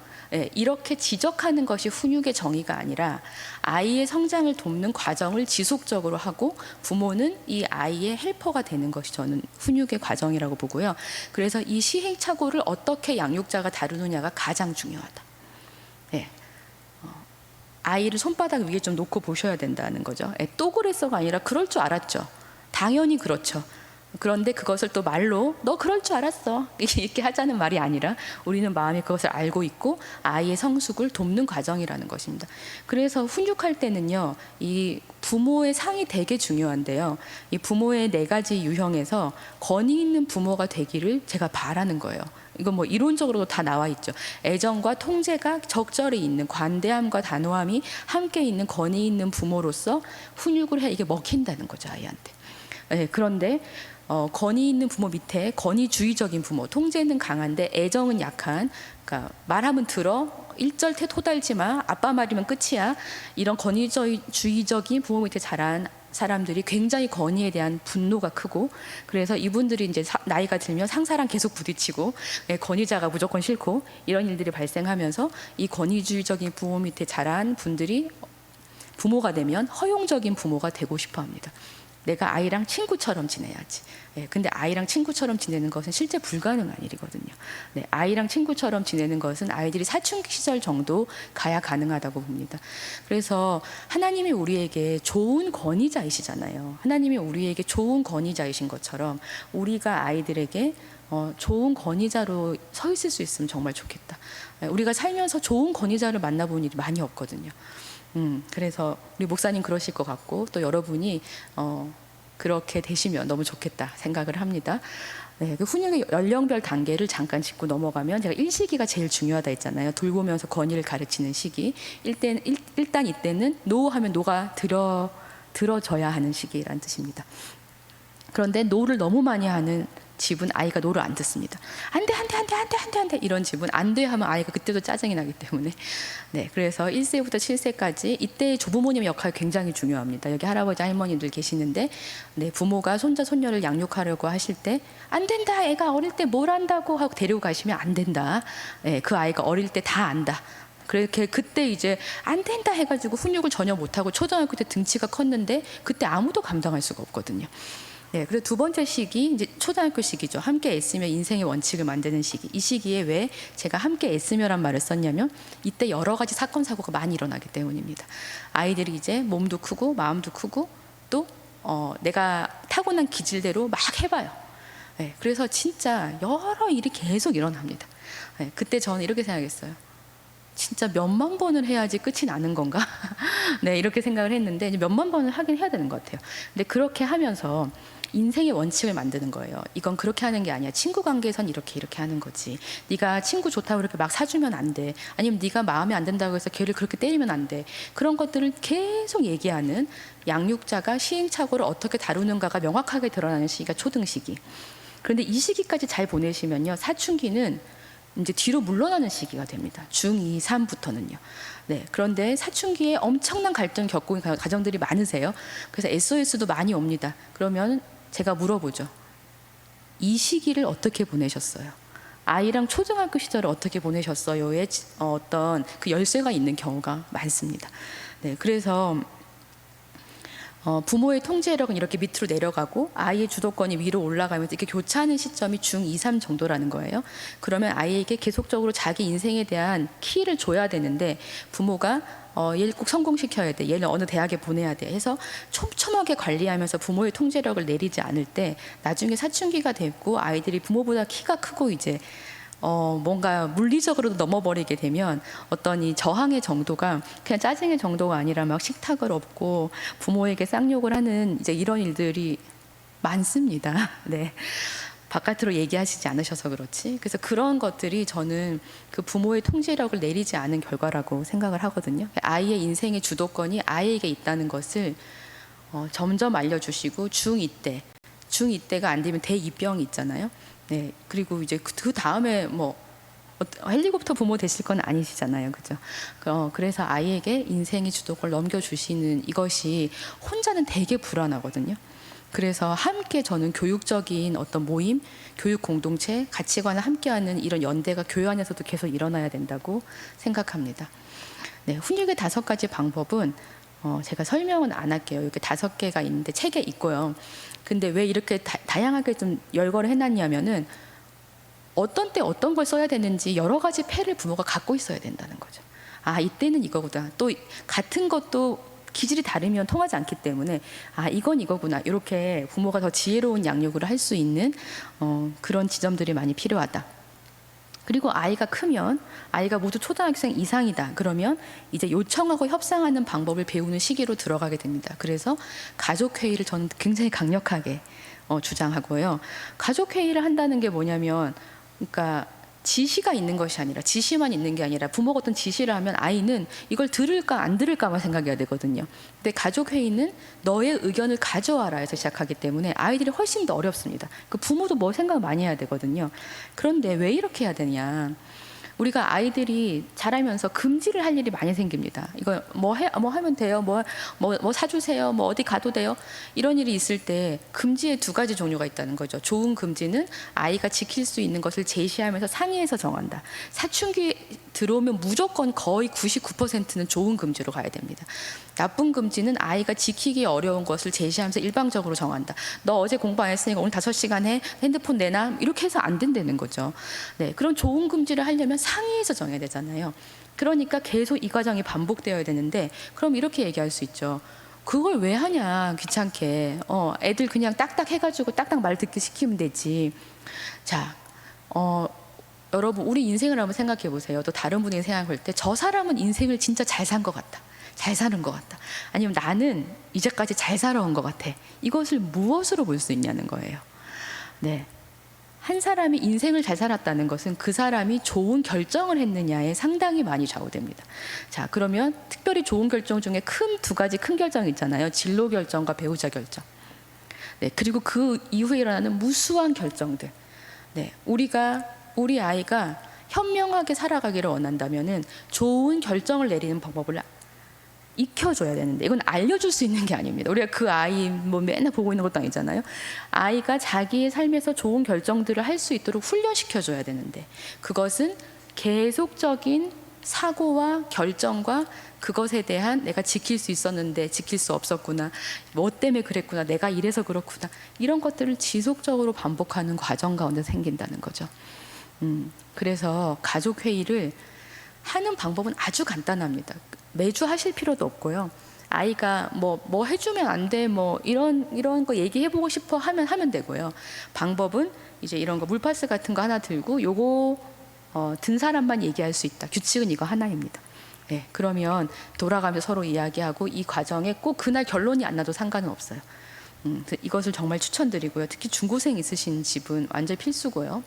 이렇게 지적하는 것이 훈육의 정의가 아니라 아이의 성장을 돕는 과정을 지속적으로 하고, 부모는 이 아이의 헬퍼가 되는 것이 저는 훈육의 과정이라고 보고요. 그래서 이 시행착오를 어떻게 양육자가 다루느냐가 가장 중요하다. 아이를 손바닥 위에 좀 놓고 보셔야 된다는 거죠. 또 그랬어가 아니라 그럴 줄 알았죠. 당연히 그렇죠. 그런데 그것을 또 말로 너 그럴 줄 알았어 이렇게 하자는 말이 아니라 우리는 마음에 그것을 알고 있고 아이의 성숙을 돕는 과정이라는 것입니다. 그래서 훈육할 때는요, 이 부모의 상이 되게 중요한데요, 이 부모의 4가지 유형에서 권위 있는 부모가 되기를 제가 바라는 거예요. 이건 뭐 이론적으로도 다 나와 있죠. 애정과 통제가 적절히 있는, 관대함과 단호함이 함께 있는 권위 있는 부모로서 훈육을 해 이게 먹힌다는 거죠, 아이한테. 네, 그런데 권위 있는 부모 밑에 권위주의적인 부모, 통제는 강한데 애정은 약한, 그러니까 말하면 들어, 일절 토달지 마, 아빠 말이면 끝이야, 이런 권위주의적인 부모 밑에 자란 사람들이 굉장히 권위에 대한 분노가 크고, 그래서 이분들이 이제 나이가 들면 상사랑 계속 부딪히고, 권위자가 무조건 싫고, 이런 일들이 발생하면서 이 권위주의적인 부모 밑에 자란 분들이 부모가 되면 허용적인 부모가 되고 싶어 합니다. 내가 아이랑 친구처럼 지내야지. 근데 아이랑 친구처럼 지내는 것은 실제 불가능한 일이거든요. 아이랑 친구처럼 지내는 것은 아이들이 사춘기 시절 정도 가야 가능하다고 봅니다. 그래서 하나님이 우리에게 좋은 권위자이시잖아요. 하나님이 우리에게 좋은 권위자이신 것처럼 우리가 아이들에게 좋은 권위자로 서 있을 수 있으면 정말 좋겠다. 우리가 살면서 좋은 권위자를 만나본 일이 많이 없거든요. 그래서 우리 목사님 그러실 것 같고, 또 여러분이 그렇게 되시면 너무 좋겠다 생각을 합니다. 네, 그 훈육의 연령별 단계를 잠깐 짚고 넘어가면, 제가 1시기가 제일 중요하다 했잖아요. 돌보면서 권위를 가르치는 시기. 일단 이때는 노 하면 노가 들어져야 하는 시기라는 뜻입니다. 그런데 노를 너무 많이 하는 집은 아이가 노를 안 듣습니다. 안 돼, 안 돼, 안 돼, 안 돼, 안 돼, 안 돼. 이런 집은 안 돼 하면 아이가 그때도 짜증이 나기 때문에. 네, 그래서 1세부터 7세까지 이때 조부모님의 역할이 굉장히 중요합니다. 여기 할아버지, 할머니들 계시는데, 네, 부모가 손자, 손녀를 양육하려고 하실 때, 안 된다, 애가 어릴 때 뭘 안다고 하고 데리고 가시면 안 된다. 네, 그 아이가 어릴 때 다 안다. 그렇게 그때 이제 안 된다 해가지고 훈육을 전혀 못하고 초등학교 때 등치가 컸는데 그때 아무도 감당할 수가 없거든요. 네, 그리고 2번째 시기, 이제 초등학교 시기죠. 함께 애쓰며 인생의 원칙을 만드는 시기. 이 시기에 왜 제가 함께 애쓰며란 말을 썼냐면, 이때 여러 가지 사건 사고가 많이 일어나기 때문입니다. 아이들이 이제 몸도 크고 마음도 크고 또 내가 타고난 기질대로 막 해봐요. 네, 그래서 진짜 여러 일이 계속 일어납니다. 네, 그때 저는 이렇게 생각했어요. 진짜 몇만 번을 해야지 끝이 나는 건가? 네, 이렇게 생각을 했는데 이제 몇만 번을 하긴 해야 되는 것 같아요. 근데 그렇게 하면서 인생의 원칙을 만드는 거예요. 이건 그렇게 하는 게 아니야. 친구 관계에선 이렇게 하는 거지. 네가 친구 좋다고 이렇게 막 사주면 안 돼. 아니면 네가 마음에 안 든다고 해서 걔를 그렇게 때리면 안 돼. 그런 것들을 계속 얘기하는, 양육자가 시행착오를 어떻게 다루는가가 명확하게 드러나는 시기가 초등 시기. 그런데 이 시기까지 잘 보내시면요, 사춘기는 이제 뒤로 물러나는 시기가 됩니다. 중2, 3부터는요. 네, 그런데 사춘기에 엄청난 갈등을 겪고 있는 가정들이 많으세요. 그래서 SOS도 많이 옵니다. 그러면 제가 물어보죠. 이 시기를 어떻게 보내셨어요? 아이랑 초등학교 시절을 어떻게 보내셨어요에 어떤 그 열쇠가 있는 경우가 많습니다. 네, 그래서 부모의 통제력은 이렇게 밑으로 내려가고 아이의 주도권이 위로 올라가면서 이렇게 교차하는 시점이 중2, 3 정도라는 거예요. 그러면 아이에게 계속적으로 자기 인생에 대한 키를 줘야 되는데, 부모가 얘를 꼭 성공시켜야 돼, 얘를 어느 대학에 보내야 돼 해서 촘촘하게 관리하면서 부모의 통제력을 내리지 않을 때, 나중에 사춘기가 됐고 아이들이 부모보다 키가 크고 이제 뭔가 물리적으로도 넘어버리게 되면 어떤 이 저항의 정도가 그냥 짜증의 정도가 아니라 막 식탁을 엎고 부모에게 쌍욕을 하는 이제 이런 일들이 많습니다. 네. 바깥으로 얘기하시지 않으셔서 그렇지. 그래서 그런 것들이 저는 그 부모의 통제력을 내리지 않은 결과라고 생각을 하거든요. 아이의 인생의 주도권이 아이에게 있다는 것을 점점 알려주시고, 중2 때가 안 되면 대2병이 있잖아요. 네, 그리고 이제 그 다음에 뭐 헬리콥터 부모 되실 건 아니시잖아요, 그죠? 그래서 아이에게 인생의 주도권을 넘겨주시는 이것이 혼자는 되게 불안하거든요. 그래서 함께 저는 교육적인 어떤 모임, 교육 공동체, 가치관을 함께하는 이런 연대가 교회 안에서도 계속 일어나야 된다고 생각합니다. 네, 훈육의 5가지 방법은 제가 설명은 안 할게요. 이렇게 5개가 있는데 책에 있고요. 근데 왜 이렇게 다양하게 좀 열거를 해놨냐면은, 어떤 때 어떤 걸 써야 되는지 여러 가지 패를 부모가 갖고 있어야 된다는 거죠. 아, 이때는 이거구나. 또 같은 것도 기질이 다르면 통하지 않기 때문에 아, 이건 이거구나. 이렇게 부모가 더 지혜로운 양육을 할 수 있는 그런 지점들이 많이 필요하다. 그리고 아이가 크면 아이가 모두 초등학생 이상이다. 그러면 이제 요청하고 협상하는 방법을 배우는 시기로 들어가게 됩니다. 그래서 가족회의를 저는 굉장히 강력하게 주장하고요. 가족회의를 한다는 게 뭐냐면, 그러니까 지시가 있는 것이 아니라, 지시만 있는 게 아니라 부모가 어떤 지시를 하면 아이는 이걸 들을까 안 들을까만 생각해야 되거든요. 근데 가족회의는 너의 의견을 가져와라 해서 시작하기 때문에 아이들이 훨씬 더 어렵습니다. 그 부모도 뭐 생각 많이 해야 되거든요. 그런데 왜 이렇게 해야 되냐. 우리가 아이들이 자라면서 금지를 할 일이 많이 생깁니다. 이거 뭐 하면 돼요. 뭐 사주세요. 뭐 어디 가도 돼요. 이런 일이 있을 때 금지의 두 가지 종류가 있다는 거죠. 좋은 금지는 아이가 지킬 수 있는 것을 제시하면서 상의해서 정한다. 사춘기 들어오면 무조건 거의 99%는 좋은 금지로 가야 됩니다. 나쁜 금지는 아이가 지키기 어려운 것을 제시하면서 일방적으로 정한다. 너 어제 공부 안 했으니까 오늘 5시간 해. 핸드폰 내놔. 이렇게 해서 안 된다는 거죠. 네, 그런 좋은 금지를 하려면 상의해서 정해야 되잖아요. 그러니까 계속 이 과정이 반복되어야 되는데, 그럼 이렇게 얘기할 수 있죠. 그걸 왜 하냐, 귀찮게. 애들 그냥 딱딱 해가지고 딱딱 말 듣게 시키면 되지. 자, 여러분, 우리 인생을 한번 생각해 보세요. 또 다른 분이 생각할 때 저 사람은 인생을 진짜 잘 산 것 같다. 잘 사는 것 같다. 아니면 나는 이제까지 잘 살아온 것 같아. 이것을 무엇으로 볼 수 있냐는 거예요. 네. 한 사람이 인생을 잘 살았다는 것은 그 사람이 좋은 결정을 했느냐에 상당히 많이 좌우됩니다. 자, 그러면 특별히 좋은 결정 중에 두 가지 큰 결정이 있잖아요. 진로 결정과 배우자 결정. 네, 그리고 그 이후에 일어나는 무수한 결정들. 네, 우리 아이가 현명하게 살아가기를 원한다면은 좋은 결정을 내리는 방법을 익혀줘야 되는데, 이건 알려줄 수 있는 게 아닙니다. 우리가 그 아이 뭐 맨날 보고 있는 것도 아니잖아요. 아이가 자기의 삶에서 좋은 결정들을 할 수 있도록 훈련시켜줘야 되는데, 그것은 계속적인 사고와 결정과 그것에 대한 내가 지킬 수 있었는데 지킬 수 없었구나, 뭐 때문에 그랬구나, 내가 이래서 그렇구나, 이런 것들을 지속적으로 반복하는 과정 가운데 생긴다는 거죠. 그래서 가족회의를 하는 방법은 아주 간단합니다. 매주 하실 필요도 없고요. 아이가 뭐 해주면 안 돼, 뭐 이런 거 얘기해보고 싶어 하면 되고요. 방법은 이제 이런 거 물파스 같은 거 하나 들고 요거 든 사람만 얘기할 수 있다. 규칙은 이거 하나입니다. 네, 그러면 돌아가면서 서로 이야기하고 이 과정에 꼭 그날 결론이 안 나도 상관은 없어요. 이것을 정말 추천드리고요. 특히 중고생 있으신 집은 완전 필수고요.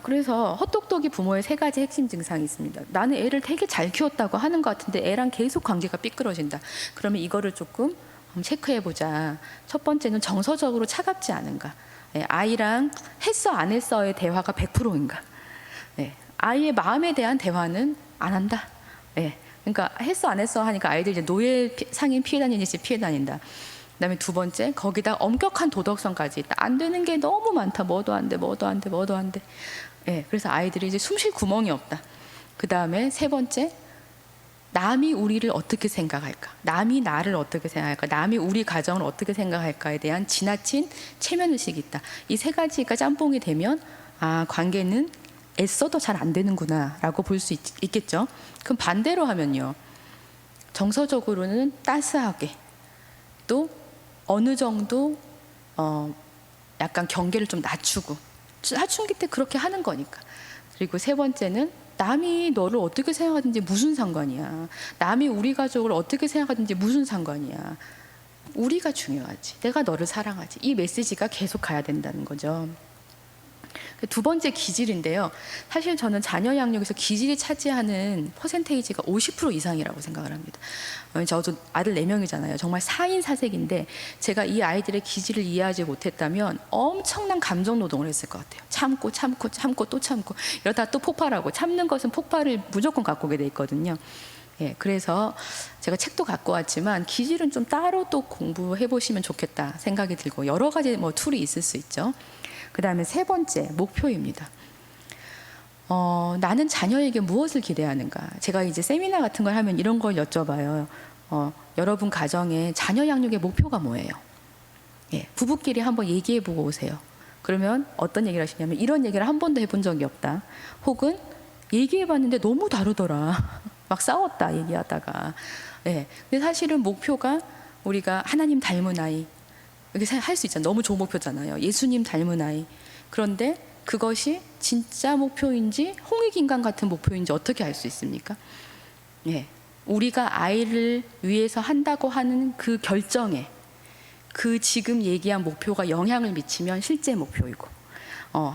그래서 헛똑똑이 부모의 3가지 핵심 증상이 있습니다. 나는 애를 되게 잘 키웠다고 하는 것 같은데 애랑 계속 관계가 삐뚤어진다. 그러면 이거를 조금 체크해보자. 첫 번째는 정서적으로 차갑지 않은가. 네, 아이랑 했어 안 했어의 대화가 100%인가. 네, 아이의 마음에 대한 대화는 안 한다. 네, 그러니까 했어 안 했어 하니까 아이들 이제 노예 상인 피해 다니듯이 피해 다닌다. 그다음에 2번째, 거기다 엄격한 도덕성까지 있다. 안 되는 게 너무 많다. 뭐도 안 돼. 예, 그래서 아이들이 이제 숨 쉴 구멍이 없다. 그다음에 3번째, 남이 우리를 어떻게 생각할까? 남이 나를 어떻게 생각할까? 남이 우리 가정을 어떻게 생각할까에 대한 지나친 체면의식이 있다. 이 3가지가 짬뽕이 되면 관계는 애써도 잘 안 되는구나라고 볼 수 있겠죠. 그럼 반대로 하면요. 정서적으로는 따스하게, 또 어느 정도 약간 경계를 좀 낮추고, 사춘기 때 그렇게 하는 거니까. 그리고 3번째는 남이 너를 어떻게 생각하든지 무슨 상관이야. 남이 우리 가족을 어떻게 생각하든지 무슨 상관이야. 우리가 중요하지. 내가 너를 사랑하지. 이 메시지가 계속 가야 된다는 거죠. 2번째, 기질인데요. 사실 저는 자녀 양육에서 기질이 차지하는 퍼센테이지가 50% 이상이라고 생각을 합니다. 저도 아들 4명이잖아요. 정말 4인 4색인데 제가 이 아이들의 기질을 이해하지 못했다면 엄청난 감정 노동을 했을 것 같아요. 참고 또 참고 이러다 또 폭발하고, 참는 것은 폭발을 무조건 갖고 오게 돼 있거든요. 예, 그래서 제가 책도 갖고 왔지만 기질은 좀 따로 또 공부해 보시면 좋겠다 생각이 들고, 여러 가지 툴이 있을 수 있죠. 그 다음에 3번째, 목표입니다. 나는 자녀에게 무엇을 기대하는가. 제가 이제 세미나 같은 걸 하면 이런 걸 여쭤봐요. 여러분 가정에 자녀 양육의 목표가 뭐예요? 예, 부부끼리 한번 얘기해 보고 오세요. 그러면 어떤 얘기를 하시냐면, 이런 얘기를 한 번도 해본 적이 없다. 혹은 얘기해봤는데 너무 다르더라. 막 싸웠다 얘기하다가. 예. 근데 사실은 목표가 우리가 하나님 닮은 아이 이렇게 할 수 있잖아요. 너무 좋은 목표잖아요. 예수님 닮은 아이. 그런데 그것이 진짜 목표인지 홍익인간 같은 목표인지 어떻게 알 수 있습니까? 예. 우리가 아이를 위해서 한다고 하는 그 결정에 그 지금 얘기한 목표가 영향을 미치면 실제 목표이고,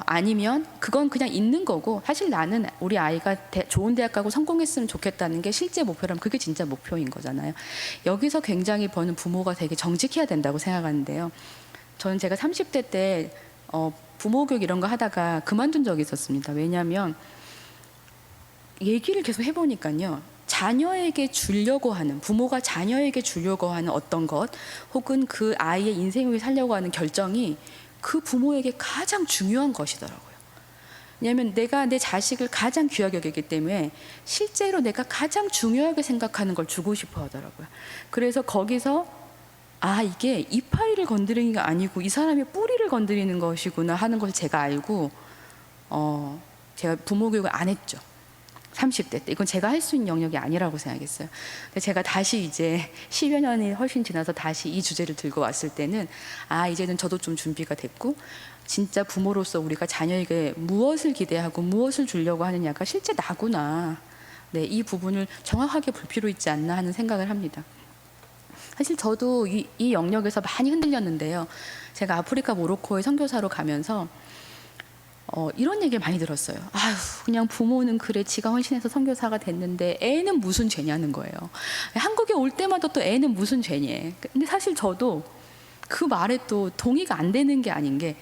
아니면 그건 그냥 있는 거고, 사실 나는 우리 아이가 좋은 대학 가고 성공했으면 좋겠다는 게 실제 목표라면 그게 진짜 목표인 거잖아요. 여기서 굉장히 저는 부모가 되게 정직해야 된다고 생각하는데요. 저는 제가 30대 때 부모 교육 이런 거 하다가 그만둔 적이 있었습니다. 왜냐하면 얘기를 계속 해보니까요, 자녀에게 주려고 하는, 부모가 자녀에게 주려고 하는 어떤 것, 혹은 그 아이의 인생을 살려고 하는 결정이 그 부모에게 가장 중요한 것이더라고요. 왜냐하면 내가 내 자식을 가장 귀하게 여기기 때문에 실제로 내가 가장 중요하게 생각하는 걸 주고 싶어 하더라고요. 그래서 거기서 이게 이파리를 건드리는 게 아니고 이 사람의 뿌리를 건드리는 것이구나 하는 것을 제가 알고 제가 부모 교육을 안 했죠. 30대 때. 이건 제가 할 수 있는 영역이 아니라고 생각했어요. 근데 제가 다시 이제 10여 년이 훨씬 지나서 다시 이 주제를 들고 왔을 때는 이제는 저도 좀 준비가 됐고, 진짜 부모로서 우리가 자녀에게 무엇을 기대하고 무엇을 주려고 하느냐가 실제 나구나. 네, 이 부분을 정확하게 볼 필요 있지 않나 하는 생각을 합니다. 사실 저도 이 영역에서 많이 흔들렸는데요. 제가 아프리카 모로코에 선교사로 가면서 이런 얘기를 많이 들었어요. 그냥 부모는 그래 지가 헌신해서 선교사가 됐는데 애는 무슨 죄냐는 거예요. 한국에 올 때마다 또 애는 무슨 죄니. 근데 사실 저도 그 말에 또 동의가 안 되는 게 아닌 게,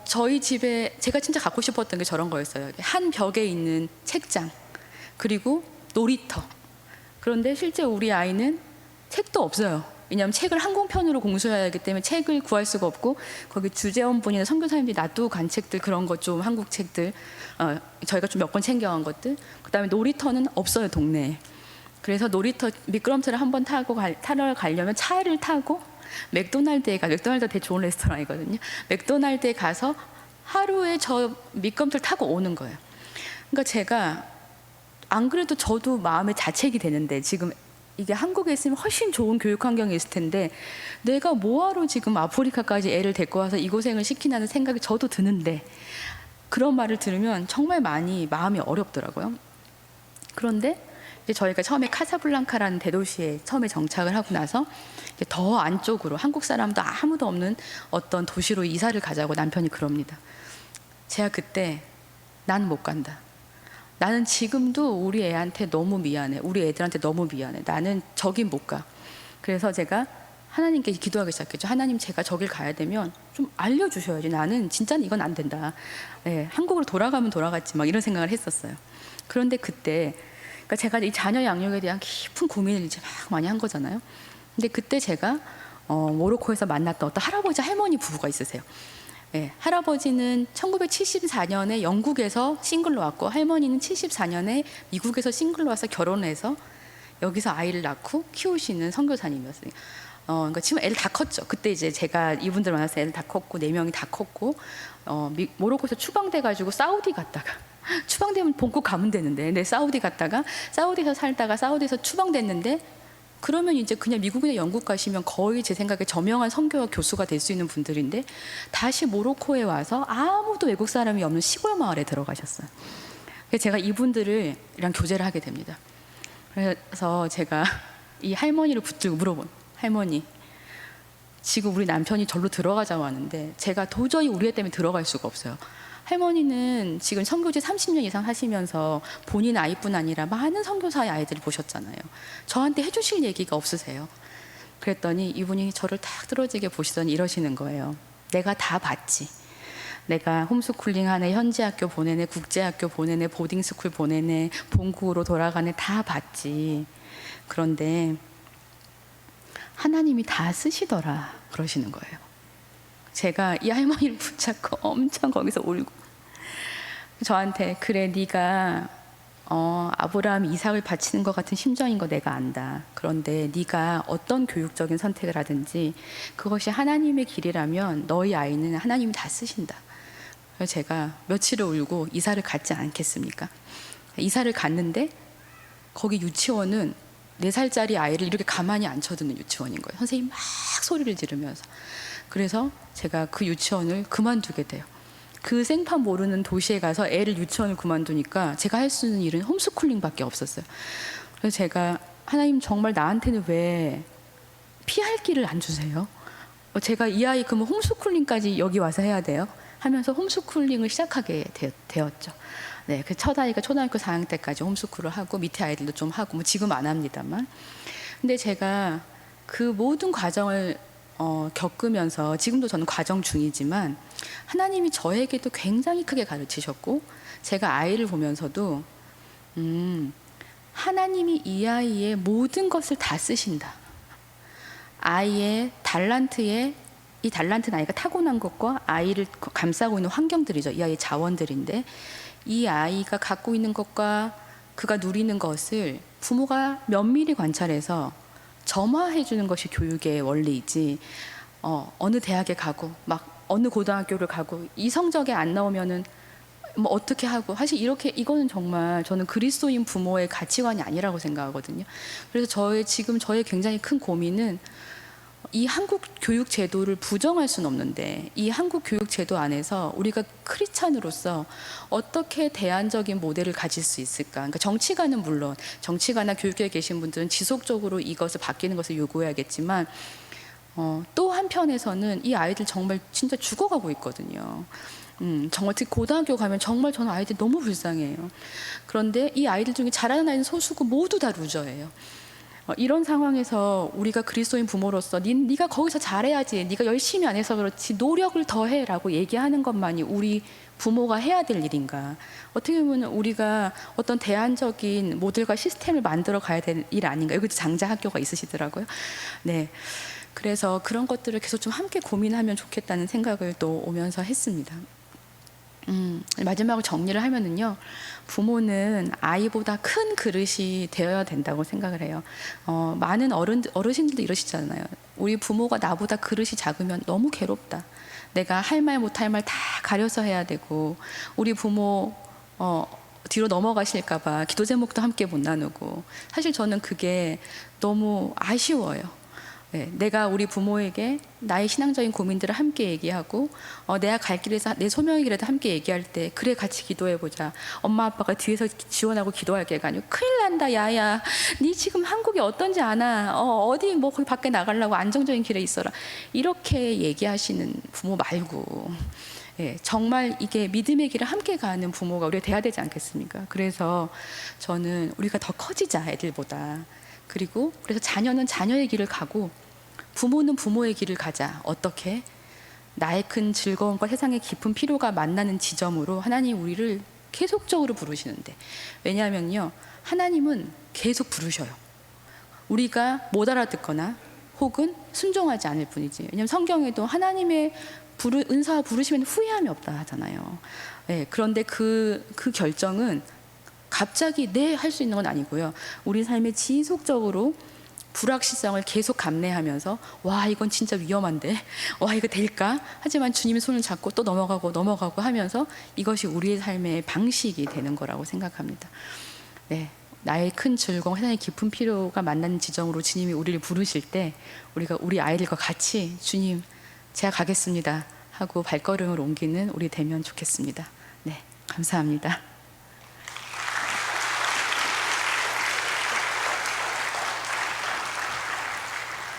저희 집에 제가 진짜 갖고 싶었던 게 저런 거였어요. 한 벽에 있는 책장, 그리고 놀이터. 그런데 실제 우리 아이는 책도 없어요. 왜냐하면 책을 항공편으로 공수해야 하기 때문에 책을 구할 수가 없고, 거기 주재원분이나 선교사님들이 놔두고 간 책들, 그런 것 좀 한국 책들, 저희가 좀 몇 권 챙겨간 것들, 그 다음에 놀이터는 없어요, 동네에. 그래서 놀이터 미끄럼틀을 한번 타러 가려면 차를 타고 맥도날드가 되게 좋은 레스토랑이거든요. 맥도날드에 가서 하루에 저 미끄럼틀 타고 오는 거예요. 그러니까 제가 안 그래도 저도 마음에 자책이 되는데, 지금 이게 한국에 있으면 훨씬 좋은 교육 환경이 있을 텐데 내가 뭐하러 지금 아프리카까지 애를 데리고 와서 이 고생을 시키냐는 생각이 저도 드는데, 그런 말을 들으면 정말 많이 마음이 어렵더라고요. 그런데 이제 저희가 처음에 카사블랑카라는 대도시에 처음에 정착을 하고 나서 이제 더 안쪽으로 한국 사람도 아무도 없는 어떤 도시로 이사를 가자고 남편이 그럽니다. 제가 그때 난 못 간다. 나는 지금도 우리 애한테 너무 미안해. 우리 애들한테 너무 미안해. 나는 저긴 못 가. 그래서 제가 하나님께 기도하기 시작했죠. 하나님, 제가 저길 가야 되면 좀 알려주셔야지. 나는 진짜 이건 안 된다. 한국으로 돌아가면 돌아갔지. 막 이런 생각을 했었어요. 그런데 그때, 그러니까 제가 이 자녀 양육에 대한 깊은 고민을 이제 막 많이 한 거잖아요. 근데 그때 제가 모로코에서 만났던 어떤 할아버지 할머니 부부가 있으세요. 할아버지는 1974년에 영국에서 싱글로 왔고, 할머니는 74년에 미국에서 싱글로 와서 결혼해서 여기서 아이를 낳고 키우시는 선교사님이었어요. 그러니까 지금 애들 다 컸죠. 그때 이제 제가 이분들 만나서 애들 다 컸고, 4명이 다 컸고, 모로코에서 추방돼가지고 사우디 갔다가 추방되면 본국 가면 되는데, 사우디 갔다가 사우디에서 살다가 사우디에서 추방됐는데, 그러면 이제 그냥 미국이나 영국 가시면 거의 제 생각에 저명한 선교와 교수가 될 수 있는 분들인데, 다시 모로코에 와서 아무도 외국 사람이 없는 시골 마을에 들어가셨어요. 그래서 제가 이분들이랑 교제를 하게 됩니다. 그래서 제가 이 할머니를 붙들고 물어본, 할머니, 지금 우리 남편이 절로 들어가자고 하는데 제가 도저히 우리 애 때문에 들어갈 수가 없어요. 할머니는 지금 선교지 30년 이상 하시면서 본인 아이뿐 아니라 많은 선교사의 아이들을 보셨잖아요. 저한테 해주실 얘기가 없으세요? 그랬더니 이분이 저를 탁 떨어지게 보시더니 이러시는 거예요. 내가 다 봤지. 내가 홈스쿨링 하네, 현지 학교 보내네, 국제학교 보내네, 보딩스쿨 보내네, 본국으로 돌아가네, 다 봤지. 그런데 하나님이 다 쓰시더라, 그러시는 거예요. 제가 이 할머니를 붙잡고 엄청 거기서 울고, 저한테, 그래, 네가 아브라함 이삭을 바치는 것 같은 심정인 거 내가 안다. 그런데 네가 어떤 교육적인 선택을 하든지 그것이 하나님의 길이라면 너희 아이는 하나님이 다 쓰신다. 그래서 제가 며칠을 울고 이사를 갔지 않겠습니까? 이사를 갔는데 거기 유치원은 4살짜리 아이를 이렇게 가만히 앉혀두는 유치원인 거예요. 선생님이 막 소리를 지르면서. 그래서 제가 그 유치원을 그만두게 돼요. 그 생판 모르는 도시에 가서 애를 유치원을 그만두니까 제가 할 수 있는 일은 홈스쿨링밖에 없었어요. 그래서 제가 하나님 정말 나한테는 왜 피할 길을 안 주세요? 제가 이 아이 그러면 홈스쿨링까지 여기 와서 해야 돼요? 하면서 홈스쿨링을 시작하게 되었죠. 네, 그 첫 아이가 초등학교 4학년 때까지 홈스쿨을 하고 밑에 아이들도 좀 하고 뭐 지금 안 합니다만. 근데 제가 그 모든 과정을 겪으면서 지금도 저는 과정 중이지만 하나님이 저에게도 굉장히 크게 가르치셨고 제가 아이를 보면서도 하나님이 이 아이의 모든 것을 다 쓰신다. 아이의 달란트에 이 달란트는 아이가 타고난 것과 아이를 감싸고 있는 환경들이죠. 이 아이의 자원들인데 이 아이가 갖고 있는 것과 그가 누리는 것을 부모가 면밀히 관찰해서 점화해 주는 것이 교육의 원리이지 어느 대학에 가고 막 어느 고등학교를 가고 이 성적에 안 나오면은 뭐 어떻게 하고 사실 이렇게 이거는 정말 저는 그리스도인 부모의 가치관이 아니라고 생각하거든요. 그래서 지금 저의 굉장히 큰 고민은 이 한국 교육 제도를 부정할 수는 없는데 이 한국 교육 제도 안에서 우리가 크리스찬으로서 어떻게 대안적인 모델을 가질 수 있을까? 그러니까 정치가는 물론 정치가나 교육계에 계신 분들은 지속적으로 이것을 바뀌는 것을 요구해야겠지만 또 한편에서는 이 아이들 정말 진짜 죽어가고 있거든요. 정말 특히 고등학교 가면 정말 저는 아이들이 너무 불쌍해요. 그런데 이 아이들 중에 잘하는 아이는 소수고 모두 다 루저예요. 이런 상황에서 우리가 그리스도인 부모로서 네가 거기서 잘해야지, 네가 열심히 안 해서 그렇지 노력을 더 해라고 얘기하는 것만이 우리 부모가 해야 될 일인가? 어떻게 보면 우리가 어떤 대안적인 모델과 시스템을 만들어 가야 될 일 아닌가? 여기 장자 학교가 있으시더라고요. 네. 그래서 그런 것들을 계속 좀 함께 고민하면 좋겠다는 생각을 또 오면서 했습니다. 마지막으로 정리를 하면은요, 부모는 아이보다 큰 그릇이 되어야 된다고 생각을 해요. 많은 어르신들도 이러시잖아요. 우리 부모가 나보다 그릇이 작으면 너무 괴롭다. 내가 할 말 못할 말 다 가려서 해야 되고, 우리 부모 뒤로 넘어가실까봐 기도 제목도 함께 못 나누고, 사실 저는 그게 너무 아쉬워요. 네, 내가 우리 부모에게 나의 신앙적인 고민들을 함께 얘기하고 내가 갈 길에서 내 소명의 길에도 함께 얘기할 때 그래 같이 기도해보자. 엄마 아빠가 뒤에서 지원하고 기도할게 아니고 큰일 난다 야야 네 지금 한국이 어떤지 아나 어디 뭐 거기 밖에 나가려고 안정적인 길에 있어라 이렇게 얘기하시는 부모 말고 예, 정말 이게 믿음의 길을 함께 가는 부모가 우리가 돼야 되지 않겠습니까? 그래서 저는 우리가 더 커지자 애들보다 그래서 자녀는 자녀의 길을 가고 부모는 부모의 길을 가자. 어떻게? 나의 큰 즐거움과 세상의 깊은 필요가 만나는 지점으로 하나님 우리를 계속적으로 부르시는데 왜냐하면요 하나님은 계속 부르셔요. 우리가 못 알아듣거나 혹은 순종하지 않을 뿐이지. 왜냐하면 성경에도 하나님의 은사와 부르시면 후회함이 없다 하잖아요. 네, 그런데 그 결정은 갑자기 네 할 수 있는 건 아니고요. 우리 삶에 지속적으로 불확실성을 계속 감내하면서 와 이건 진짜 위험한데 와 이거 될까? 하지만 주님의 손을 잡고 또 넘어가고 하면서 이것이 우리의 삶의 방식이 되는 거라고 생각합니다. 네, 나의 큰 즐거움, 세상의 깊은 필요가 만나는 지점으로 주님이 우리를 부르실 때 우리가 우리 아이들과 같이 주님 제가 가겠습니다 하고 발걸음을 옮기는 우리 되면 좋겠습니다. 네, 감사합니다.